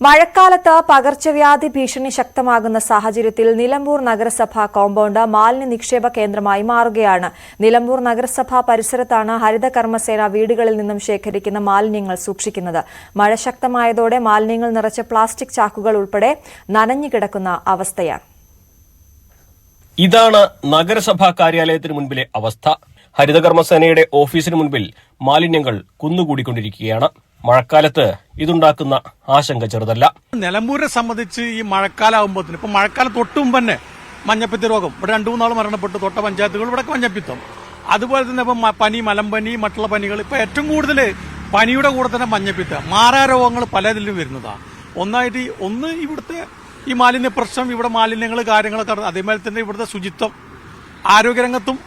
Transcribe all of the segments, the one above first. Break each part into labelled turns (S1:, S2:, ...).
S1: മഴക്കാലത്ത് പകർച്ചവ്യാധി ഭീഷണി ശക്തമാകുന്ന സാഹചര്യത്തിൽ നിലമ്പൂർ നഗരസഭ കോമ്പൗണ്ട് മാലിന്യ നിക്ഷേപ കേന്ദ്രമായി മാറുകയാണ്. നിലമ്പൂർ നഗരസഭാ പരിസരത്താണ് ഹരിത കർമ്മസേന വീടുകളിൽ നിന്നും ശേഖരിക്കുന്ന മാലിന്യങ്ങൾ സൂക്ഷിക്കുന്നത്. മഴ ശക്തമായതോടെ മാലിന്യങ്ങൾ നിറച്ച പ്ലാസ്റ്റിക് ചാക്കുകൾ ഉൾപ്പെടെ നനഞ്ഞുകിടക്കുന്ന അവസ്ഥയാണ്.
S2: ഇതാണ് നഗരസഭാ കാര്യാലയത്തിന് മുൻപിലെ അവസ്ഥ. ഹരിത കർമ്മസേനയുടെ ഓഫീസിന് മുൻപിൽ മാലിന്യങ്ങൾ കുന്നുകൂടിക്കൊണ്ടിരിക്കുകയാണ്. മഴക്കാലത്ത് ഇതുണ്ടാക്കുന്ന ആശങ്ക ചെറുതല്ല.
S3: നിലമ്പൂരിനെ സംബന്ധിച്ച് ഈ മഴക്കാലാവുമ്പോൾ ഇപ്പൊ മഴക്കാലം തൊട്ട് മുമ്പ് തന്നെ മഞ്ഞപ്പിത്ത രോഗം ഇവിടെ 2-3 നാൾ മരണപ്പെട്ടു. തൊട്ട പഞ്ചായത്തുകൾ ഇവിടെ മഞ്ഞപ്പിത്തം, അതുപോലെ തന്നെ ഇപ്പം പനി, മലമ്പനി, മറ്റുള്ള പനികൾ. ഇപ്പൊ ഏറ്റവും കൂടുതൽ പനിയുടെ കൂടെ തന്നെ മഞ്ഞപ്പിത്തം, മാറാരോഗങ്ങൾ പലതിലും വരുന്നതാണ്. ഒന്ന് ഇവിടുത്തെ ഈ മാലിന്യ പ്രശ്നം, ഇവിടെ മാലിന്യങ്ങൾ കാര്യങ്ങളൊക്കെ, അതേപോലെ തന്നെ ഇവിടുത്തെ ശുചിത്വം, ആരോഗ്യരംഗത്തും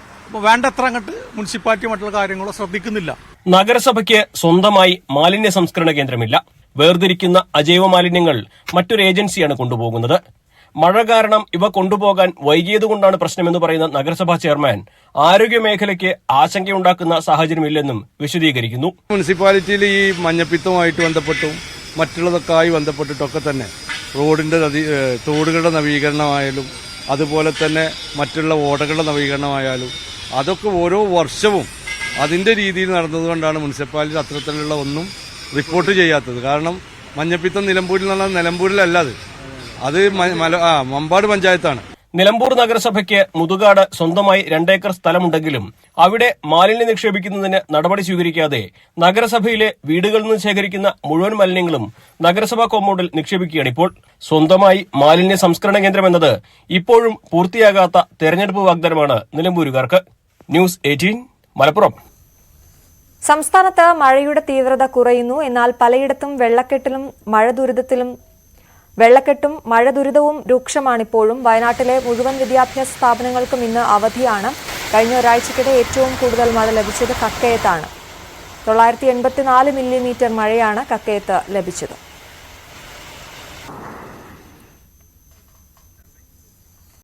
S3: വേണ്ടത്ര അങ്ങോട്ട് മുനിസിപ്പാലിറ്റി മറ്റുള്ള കാര്യങ്ങളോ ശ്രദ്ധിക്കുന്നില്ല.
S2: നഗരസഭയ്ക്ക് സ്വന്തമായി മാലിന്യ സംസ്കരണ കേന്ദ്രമില്ല. വേർതിരിക്കുന്ന അജൈവ മാലിന്യങ്ങൾ മറ്റൊരു ഏജൻസിയാണ് കൊണ്ടുപോകുന്നത്. മഴ കാരണം ഇവ കൊണ്ടുപോകാൻ വൈകിയതുകൊണ്ടാണ് പ്രശ്നമെന്ന് പറയുന്ന നഗരസഭാ ചെയർമാൻ ആരോഗ്യ മേഖലയ്ക്ക് ആശങ്കയുണ്ടാക്കുന്ന സാഹചര്യമില്ലെന്നും വിശദീകരിക്കുന്നു.
S4: മുനിസിപ്പാലിറ്റിയിൽ ഈ മഞ്ഞപ്പിത്തവുമായിട്ട് ബന്ധപ്പെട്ടും മറ്റുള്ളതൊക്കെയായി ബന്ധപ്പെട്ടിട്ടൊക്കെ തന്നെ റോഡിന്റെ തോടുകളുടെ നവീകരണമായാലും അതുപോലെ തന്നെ മറ്റുള്ള ഓടകളുടെ നവീകരണമായാലും അതൊക്കെ ഓരോ വർഷവും അതിന്റെ രീതിയിൽ നടന്നതുകൊണ്ടാണ് മുനിസിപ്പാലിറ്റി അത്തരത്തിലുള്ള ഒന്നും റിപ്പോർട്ട് ചെയ്യാത്തത്. കാരണം മഞ്ഞപ്പിത്തം നിലമ്പൂരിൽ നിന്നാൽ നിലമ്പൂരിലല്ല, അത് മമ്പാട് പഞ്ചായത്താണ്.
S2: നിലമ്പൂർ നഗരസഭയ്ക്ക് മുതുകാട് സ്വന്തമായി 2 ഏക്കർ സ്ഥലമുണ്ടെങ്കിലും അവിടെ മാലിന്യം നിക്ഷേപിക്കുന്നതിന് നടപടി സ്വീകരിക്കാതെ നഗരസഭയിലെ വീടുകളിൽ നിന്ന് ശേഖരിക്കുന്ന മുഴുവൻ മാലിന്യങ്ങളും നഗരസഭാ കോമ്പൗണ്ടിൽ നിക്ഷേപിക്കുകയാണിപ്പോൾ. സ്വന്തമായി മാലിന്യ സംസ്കരണ കേന്ദ്രം എന്നത് ഇപ്പോഴും പൂർത്തിയാകാത്ത തെരഞ്ഞെടുപ്പ് വാഗ്ദാനമാണ് നിലമ്പൂരുകാർക്ക്. ന്യൂസ് 18 മലപ്പുറം.
S1: സംസ്ഥാനത്ത് മഴയുടെ തീവ്രത കുറയുന്നു. എന്നാൽ പലയിടത്തും വെള്ളക്കെട്ടും മഴ ദുരിതവും രൂക്ഷമാണിപ്പോഴും. വയനാട്ടിലെ മുഴുവൻ വിദ്യാഭ്യാസ സ്ഥാപനങ്ങൾക്കും ഇന്ന് അവധിയാണ്. കഴിഞ്ഞ ഒരാഴ്ചക്കിടെ ഏറ്റവും കൂടുതൽ മഴ ലഭിച്ചത് കക്കയത്താണ്. 984 മില്ലിമീറ്റർ മഴയാണ് കക്കയത്ത് ലഭിച്ചത്.